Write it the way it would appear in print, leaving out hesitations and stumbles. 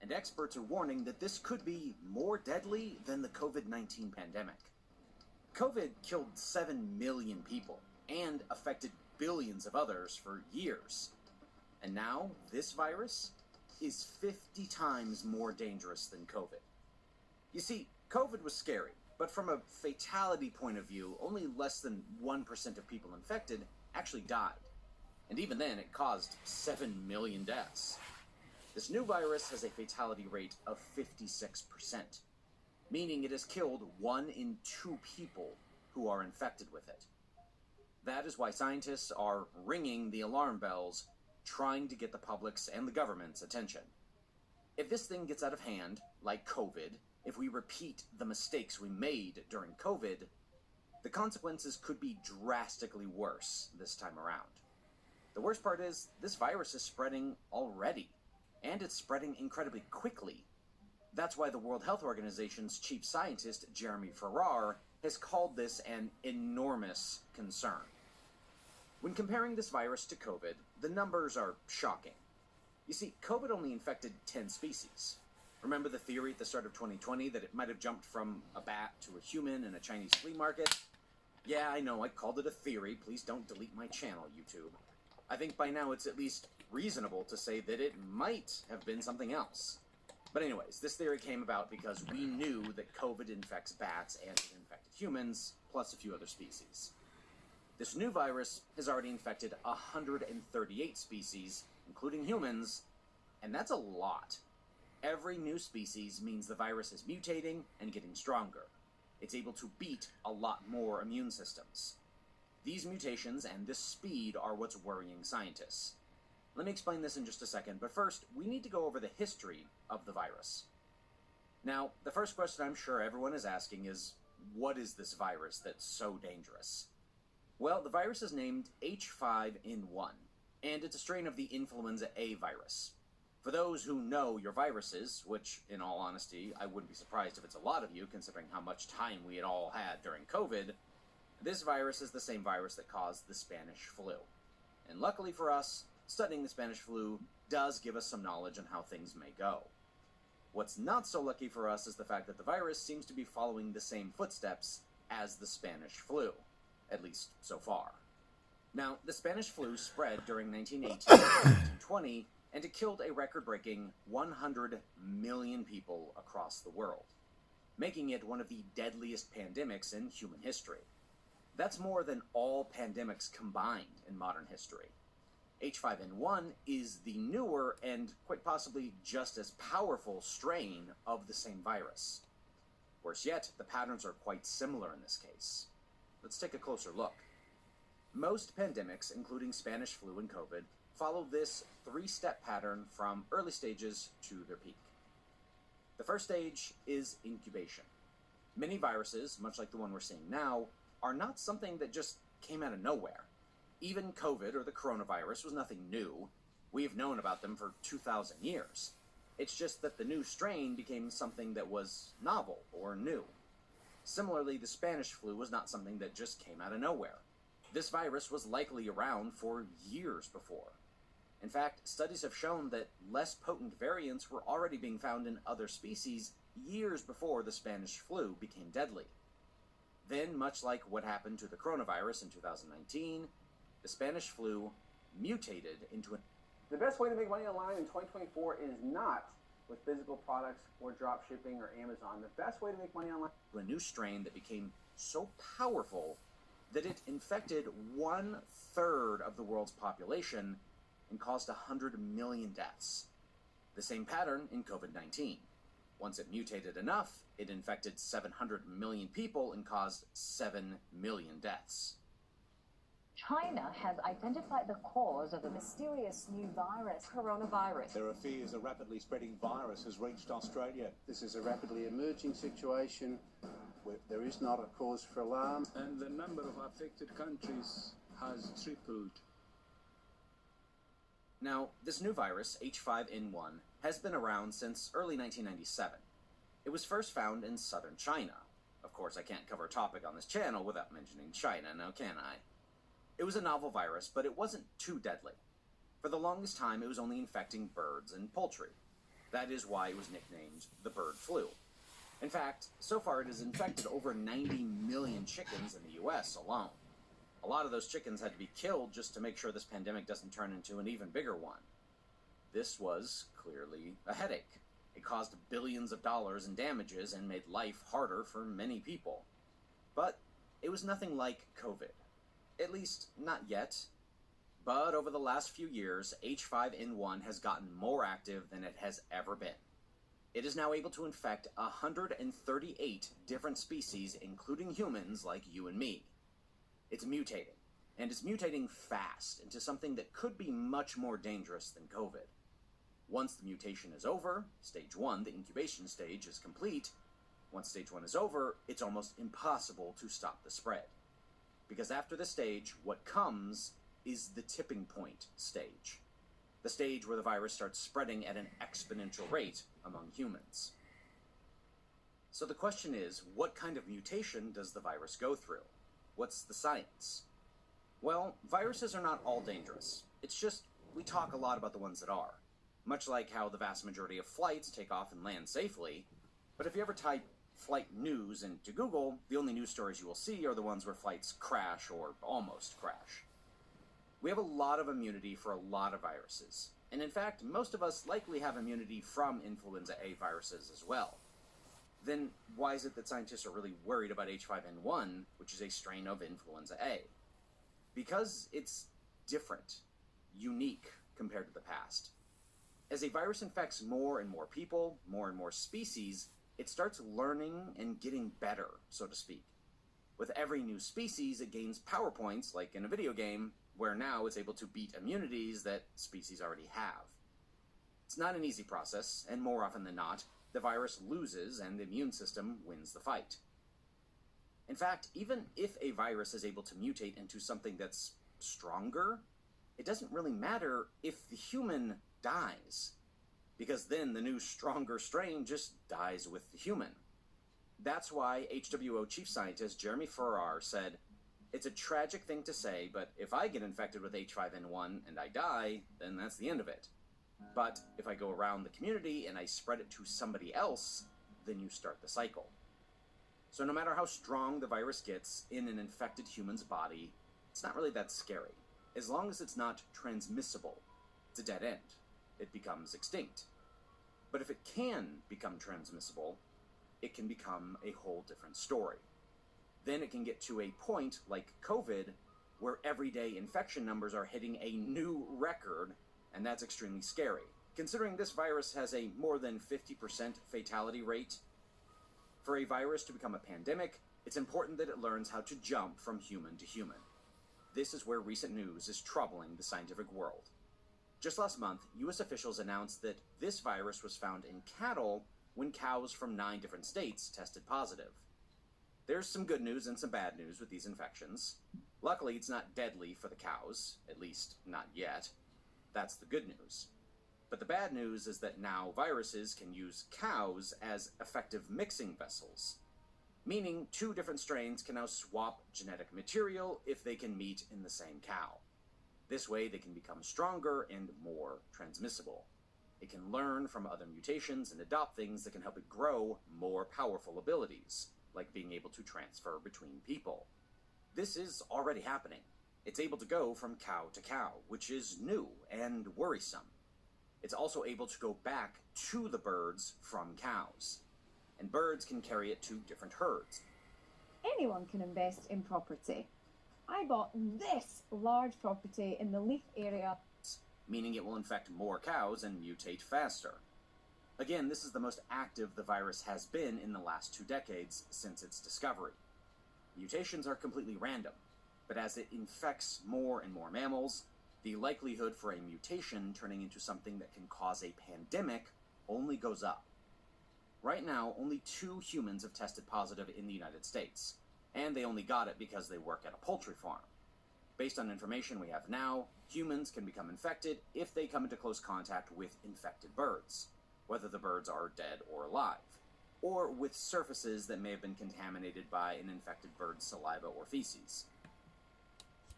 and experts are warning that this could be more deadly than the COVID-19 pandemic. COVID killed 7 million people and affected billions of others for years. And now, this virus is 50 times more dangerous than COVID. You see, COVID was scary, but from a fatality point of view, only less than 1% of people infected actually died. And even then, it caused 7 million deaths. This new virus has a fatality rate of 56%, meaning it has killed 1 in 2 people who are infected with it. That is why scientists are ringing the alarm bells, trying to get the public's and the government's attention. If this thing gets out of hand, like COVID, if we repeat the mistakes we made during COVID, the consequences could be drastically worse this time around. The worst part is, this virus is spreading already, and it's spreading incredibly quickly. That's why the World Health Organization's chief scientist, Jeremy Farrar, has called this an enormous concern. When comparing this virus to COVID, the numbers are shocking. You see, COVID only infected 10 species. Remember the theory at the start of 2020 that it might have jumped from a bat to a human in a Chinese flea market? Yeah, I know, I called it a theory. Please don't delete my channel, YouTube. I think by now it's at least reasonable to say that it might have been something else. But anyways, this theory came about because we knew that COVID infects bats and it infected humans, plus a few other species. This new virus has already infected 138 species, including humans, and that's a lot. Every new species means the virus is mutating and getting stronger. It's able to beat a lot more immune systems. These mutations and this speed are what's worrying scientists. Let me explain this in just a second, but first, we need to go over the history of the virus. Now, the first question I'm sure everyone is asking is, what is this virus that's so dangerous? Well, the virus is named H5N1, and it's a strain of the influenza A virus. For those who know your viruses, which, in all honesty, I wouldn't be surprised if it's a lot of you, considering how much time we had all had during COVID, this virus is the same virus that caused the Spanish flu. And luckily for us, studying the Spanish flu does give us some knowledge on how things may go. What's not so lucky for us is the fact that the virus seems to be following the same footsteps as the Spanish flu, at least so far. Now, the Spanish flu spread during 1918 and 1920, and it killed a record-breaking 100 million people across the world, making it one of the deadliest pandemics in human history. That's more than all pandemics combined in modern history. H5N1 is the newer and quite possibly just as powerful strain of the same virus. Worse yet, the patterns are quite similar in this case. Let's take a closer look. Most pandemics, including Spanish flu and COVID, follow this 3-step pattern from early stages to their peak. The first stage is incubation. Many viruses, much like the one we're seeing now, are not something that just came out of nowhere. Even COVID, or the coronavirus, was nothing new. We've known about them for 2,000 years. It's just that the new strain became something that was novel or new. Similarly, the Spanish flu was not something that just came out of nowhere. This virus was likely around for years before. In fact, studies have shown that less potent variants were already being found in other species years before the Spanish flu became deadly. Then, much like what happened to the coronavirus in 2019, the Spanish flu mutated into The best way to make money online in 2024 is not with physical products or drop shipping or Amazon. The best way to make money online a new strain that became so powerful that it infected 1/3 of the world's population and caused 100 million deaths. The same pattern in COVID-19. Once it mutated enough, it infected 700 million people and caused 7 million deaths. China has identified the cause of the mysterious new virus, coronavirus. There are fears a rapidly spreading virus has reached Australia. This is a rapidly emerging situation where there is not a cause for alarm. And the number of affected countries has tripled. Now, this new virus, H5N1, has been around since early 1997. It was first found in southern China. Of course, I can't cover a topic on this channel without mentioning China, now can I? It was a novel virus, but it wasn't too deadly. For the longest time, it was only infecting birds and poultry. That is why it was nicknamed the bird flu. In fact, so far it has infected over 90 million chickens in the US alone. A lot of those chickens had to be killed just to make sure this pandemic doesn't turn into an even bigger one. This was clearly a headache. It caused billions of dollars in damages and made life harder for many people. But it was nothing like COVID. At least, not yet. But over the last few years, H5N1 has gotten more active than it has ever been. It is now able to infect 138 different species, including humans like you and me. It's mutating, and it's mutating fast into something that could be much more dangerous than COVID. Once the mutation is over, stage 1, the incubation stage, is complete. Once stage 1 is over, it's almost impossible to stop the spread. Because after this stage, what comes is the tipping point stage. The stage where the virus starts spreading at an exponential rate among humans. So the question is, what kind of mutation does the virus go through? What's the science? Well, viruses are not all dangerous. It's just, we talk a lot about the ones that are. Much like how the vast majority of flights take off and land safely. But if you ever type flight news into Google, the only news stories you will see are the ones where flights crash or almost crash. We have a lot of immunity for a lot of viruses. And in fact, most of us likely have immunity from influenza A viruses as well. Then why is it that scientists are really worried about H5N1, which is a strain of influenza A? Because it's different, unique compared to the past. As a virus infects more and more people, more and more species, it starts learning and getting better, so to speak. With every new species, it gains power points, like in a video game, where now it's able to beat immunities that species already have. It's not an easy process, and more often than not, the virus loses and the immune system wins the fight. In fact, even if a virus is able to mutate into something that's stronger, it doesn't really matter if the human dies, because then the new stronger strain just dies with the human. That's why HWO chief scientist Jeremy Farrar said, "It's a tragic thing to say, but if I get infected with H5N1 and I die, then that's the end of it. But if I go around the community and I spread it to somebody else, then you start the cycle." So no matter how strong the virus gets in an infected human's body, it's not really that scary. As long as it's not transmissible, it's a dead end. It becomes extinct. But if it can become transmissible, it can become a whole different story. Then it can get to a point like COVID, where everyday infection numbers are hitting a new record, and that's extremely scary. Considering this virus has a more than 50% fatality rate, for a virus to become a pandemic, it's important that it learns how to jump from human to human. This is where recent news is troubling the scientific world. Just last month, US officials announced that this virus was found in cattle when cows from 9 different states tested positive. There's some good news and some bad news with these infections. Luckily, it's not deadly for the cows, at least not yet. That's the good news. But the bad news is that now viruses can use cows as effective mixing vessels, meaning 2 different strains can now swap genetic material if they can meet in the same cow. This way, they can become stronger and more transmissible. It can learn from other mutations and adopt things that can help it grow more powerful abilities, like being able to transfer between people. This is already happening. It's able to go from cow to cow, which is new and worrisome. It's also able to go back to the birds from cows. And birds can carry it to different herds. Anyone can invest in property. I bought this large property in the Leith area. Meaning it will infect more cows and mutate faster. Again, this is the most active the virus has been in the last 2 decades since its discovery. Mutations are completely random, but as it infects more and more mammals, the likelihood for a mutation turning into something that can cause a pandemic only goes up. Right now, only 2 humans have tested positive in the United States, and they only got it because they work at a poultry farm. Based on information we have now, humans can become infected if they come into close contact with infected birds, whether the birds are dead or alive, or with surfaces that may have been contaminated by an infected bird's saliva or feces.